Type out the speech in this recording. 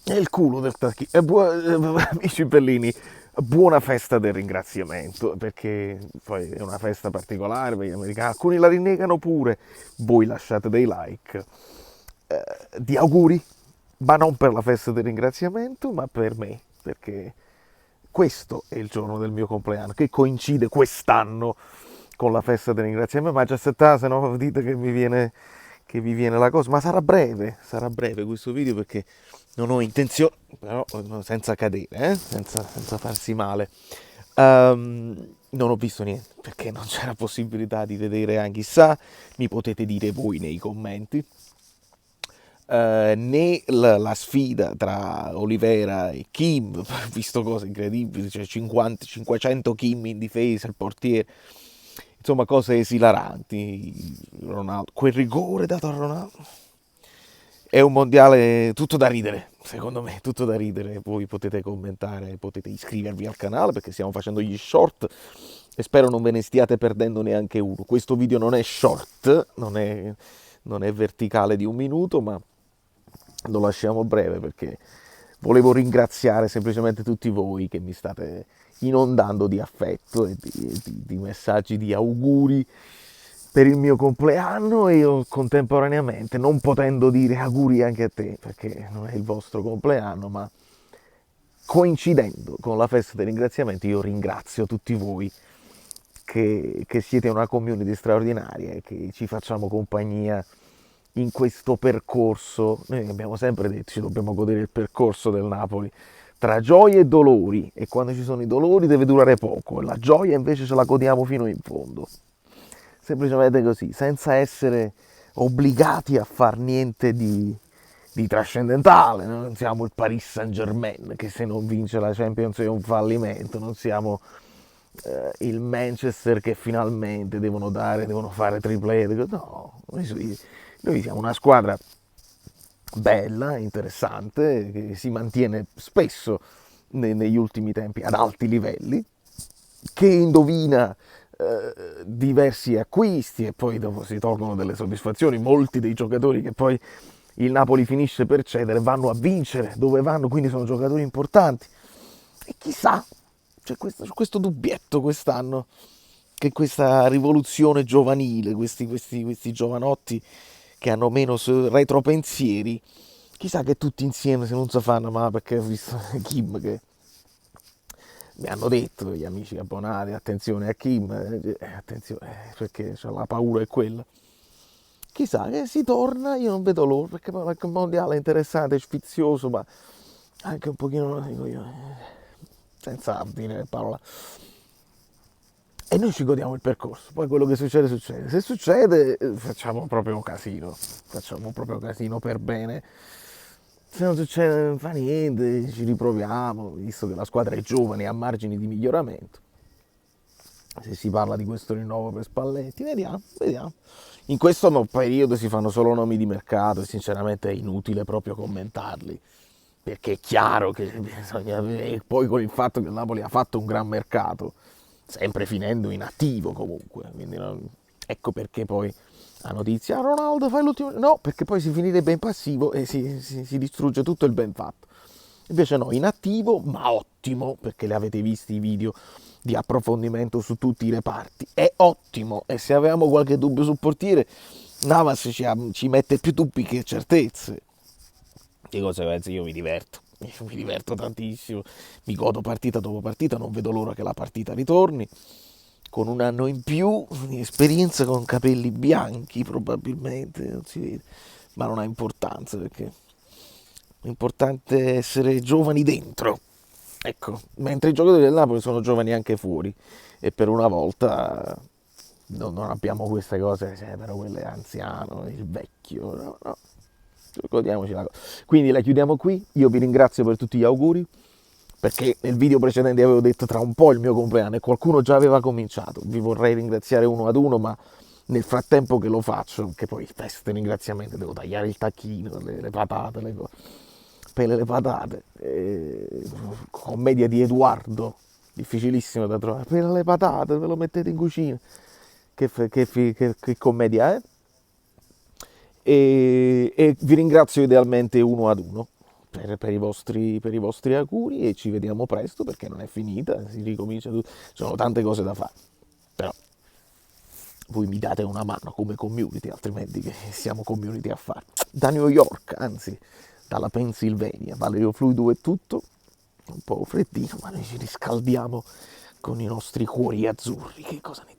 È il culo del tacchino. Amici bellini, buona festa del ringraziamento, perché poi è una festa particolare per gli americani. Alcuni la rinnegano pure, voi lasciate dei like. Di auguri, ma non per la festa del ringraziamento, ma per me, perché questo è il giorno del mio compleanno, che coincide quest'anno con la festa del ringraziamento. Ma già settà, se no dite che vi viene la cosa. Ma sarà breve questo video perché non ho intenzione, però senza cadere, senza farsi male. Non ho visto niente perché non c'era possibilità di vedere, anche chissà, mi potete dire voi nei commenti. Né la sfida tra Olivera e Kim, ho visto cose incredibili, cioè 50, 500 Kim in difesa, il portiere, insomma cose esilaranti. Ronaldo, quel rigore dato a Ronaldo è un mondiale tutto da ridere, secondo me, tutto da ridere. Voi potete commentare, potete iscrivervi al canale perché stiamo facendo gli short e spero non ve ne stiate perdendo neanche uno. Questo video non è short, non è verticale di un minuto, ma lo lasciamo breve perché volevo ringraziare semplicemente tutti voi che mi state inondando di affetto e di messaggi di auguri per il mio compleanno, e io contemporaneamente, non potendo dire auguri anche a te perché non è il vostro compleanno, ma coincidendo con la festa dei ringraziamenti, io ringrazio tutti voi che siete una community straordinaria e che ci facciamo compagnia in questo percorso. Noi abbiamo sempre detto ci dobbiamo godere il percorso del Napoli tra gioie e dolori, e quando ci sono i dolori deve durare poco, e la gioia invece ce la godiamo fino in fondo. Semplicemente così, senza essere obbligati a far niente di trascendentale. Non siamo il Paris Saint-Germain che se non vince la Champions è un fallimento, non siamo il Manchester che finalmente devono fare triplete. No, noi siamo una squadra bella, interessante, che si mantiene spesso negli ultimi tempi ad alti livelli, che indovina diversi acquisti e poi dopo si tolgono delle soddisfazioni. Molti dei giocatori che poi il Napoli finisce per cedere vanno a vincere dove vanno, quindi sono giocatori importanti. E chissà, c'è questo dubbietto quest'anno, che questa rivoluzione giovanile, questi giovanotti che hanno meno retropensieri, chissà che tutti insieme se non si fanno, ma perché ho visto Kim che mi hanno detto gli amici abbonati, attenzione a Kim, attenzione, perché la paura è quella. Chissà che si torna, io non vedo l'ora, perché poi il mondiale è interessante, sfizioso, ma anche un pochino, dico io, senza dire parola. E noi ci godiamo il percorso, poi quello che succede succede. Se succede facciamo proprio casino per bene. Se non succede non fa niente, ci riproviamo, visto che la squadra è giovane e ha margini di miglioramento. Se si parla di questo rinnovo per Spalletti, vediamo. In questo periodo si fanno solo nomi di mercato e sinceramente è inutile proprio commentarli, perché è chiaro che bisogna, e poi con il fatto che il Napoli ha fatto un gran mercato, sempre finendo in attivo comunque, quindi ecco perché poi la notizia: "Ah, Ronaldo fai l'ultimo", no, perché poi si finirebbe in passivo e si distrugge tutto il ben fatto. Invece no, in attivo, ma ottimo, perché le avete visti i video di approfondimento su tutti i reparti, è ottimo. E se avevamo qualche dubbio sul portiere, Navas ci mette più dubbi che certezze. Di conseguenza io mi diverto tantissimo, mi godo partita dopo partita, non vedo l'ora che la partita ritorni, con un anno in più di esperienza, con capelli bianchi probabilmente, non si vede, ma non ha importanza perché l'importante è essere giovani dentro. Ecco, mentre i giocatori del Napoli sono giovani anche fuori, e per una volta non abbiamo queste cose, però quello è anziano, il vecchio, no, no. Godiamoci la cosa. Quindi la chiudiamo qui, io vi ringrazio per tutti gli auguri, perché nel video precedente avevo detto tra un po' il mio compleanno e qualcuno già aveva cominciato. Vi vorrei ringraziare uno ad uno, ma nel frattempo che lo faccio, che poi feste ringraziamento, devo tagliare il tacchino, le patate, le cose, pele le patate, commedia di Edoardo, difficilissimo da trovare, pele le patate, ve lo mettete in cucina, che commedia è? E vi ringrazio idealmente uno ad uno, per i vostri auguri e ci vediamo presto perché non è finita, si ricomincia tutto. Ci sono tante cose da fare, però voi mi date una mano come community, altrimenti che siamo community a fare. Da New York, anzi, dalla Pennsylvania, Valerio Fluido è tutto, un po' freddino, ma noi ci riscaldiamo con i nostri cuori azzurri, che cosa ne